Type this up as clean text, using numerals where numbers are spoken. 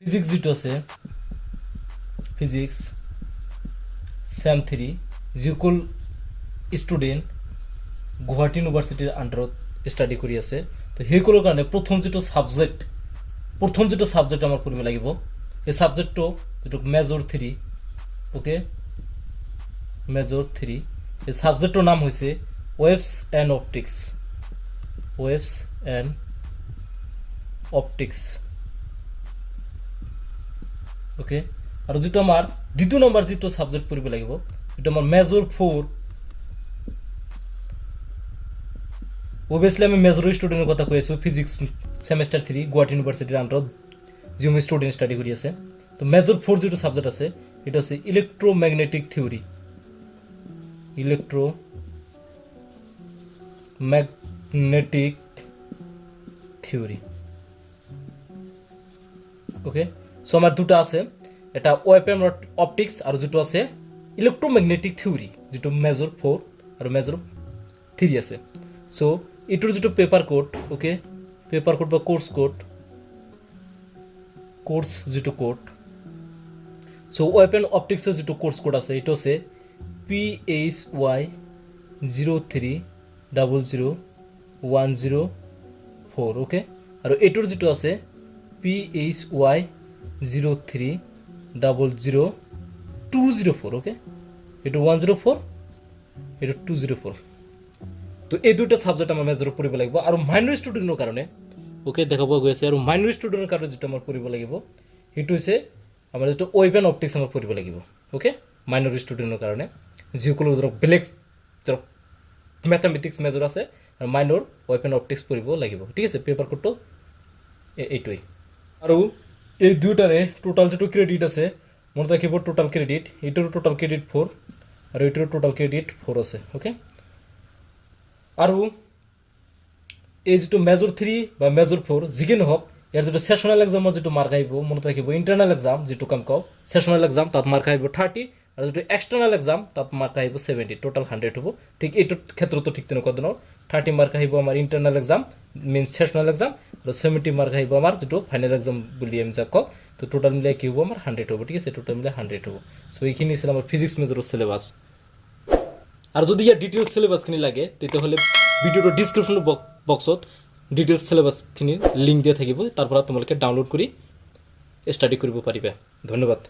Physics যেটো আছে physics same 3 যিসকল স্টুডেন্ট গুৱাহাটী ইউনিভাৰ্চিটিৰ আন্ডাৰত স্টাডি কৰি আছে তো সেইসকলৰ কাৰণে প্ৰথম যেটো সাবজেক্ট আমাৰ পঢ়িব লাগিব এই সাবজেক্টটো যেটো মেজৰ 3 ওকে মেজৰ 3 এই সাবজেক্টৰ নাম হৈছে ওয়েভস এন্ড অপটিক্স ওকে আৰু যেটো আমাৰ দ্বিতীয় নম্বৰ যেটো সাবজেক্ট পঢ়িব লাগিব এটা আমাৰ মেজৰ 4 obviously আমি মেজর স্টুডেন্টের কথা কইছো ফিজিক্স সেমিস্টার 3 গুয়াহাটি ইউনিভার্সিটির আন্ডার জিওমি স্টুডেন্ট স্টাডি করি আছে তো মেজর 4 যেটো সাবজেক্ট আছে এটা হচ্ছে ইলেকট্রোম্যাগনেটিক থিওরি ওকে সো আমার দুটো আছে এটা ওয়েভ এন্ড অপটিক্স আর যেটো আছে ইলেকট্রোম্যাগনেটিক থিওরি যেটো মেজর 4 আর মেজর 3 আছে সো এটার যেটো paper code okay paper code বা কোর্স যেটো কোড সো ওয়েভ এন্ড অপটিক্সের যেটো কোর্স কোড আছে এটা হচ্ছে PHY 0300104 ওকে আর এটার যেটো আছে PHY 0300204 ওকে এটা 104 এটা 204 তো এই দুটো সাবজেক্ট আমার মেজর পড়িব লাগিব আর মাইনর স্টুডেন্টের কারণে ওকে দেখাব গেছে আর মাইনর স্টুডেন্টের কারণে যেটা আমার পড়িব লাগিব এটো হইছে আমার যেটা ওয়েভ এন্ড অপটিক্স আমার পড়িব লাগিব ওকে মাইনর স্টুডেন্টের কারণে যেগুলো ধরো বেলেগ ধরো ম্যাথমেটিক্স মেজর আছে আর মাইনর ওয়েভ এন্ড অপটিক্স পড়িব লাগিব ঠিক আছে পেপার কোডটো এইটোই আর এই দুইটারে টোটাল যেটো ক্রেডিট আছে মনে রাখিব টোটাল ক্রেডিট এটার টোটাল ক্রেডিট 4 আর এটার টোটাল ক্রেডিট 4 আছে ওকে আর এই যেটো মেজর 3 বা মেজর 4 জিকে নহক এর যেটো সেশনাল এক্সামৰ যেটো মার্ক আইব মনত রাখিব ইন্টারনাল এক্সাম যেটো কাম কও সেশনাল এক্সাম তাত মার্ক আইব 30 আর যেটো এক্সটার্নাল এক্সাম তাত মার্ক আইব 70 টোটাল 100 হবো ঠিক এইটোৰ ক্ষেত্ৰতো ঠিক তেনেকুৱা ধৰণৰ 30 মাৰ্ক আইব আমাৰ internal exam means sessional exam আৰ 70 মাৰ্ক আইব আমাৰ যেটো ফাইনাল এক্সাম বুলি আমি যা কও তো টোটাল মিলাই কি হবো আমাৰ 100 হবো ঠিক আছে টোটাল মিলাই 100 হবো সো এইখিনি ছিল আমাৰ ফিজিক্স মেজৰৰ সিলেবাস আৰ যদি ইয়াৰ ডিটেইলস সিলেবাস খিনি লাগে তেতিয়াহলে ভিডিওৰ ডেসক্ৰিপশন বক্সত ডিটেইলস সিলেবাস খিনি লিংক দিয়া থাকিব তাৰপৰ তোমালোকে ডাউনলোড কৰি স্টাডি কৰিব পাৰিবা ধন্যবাদ।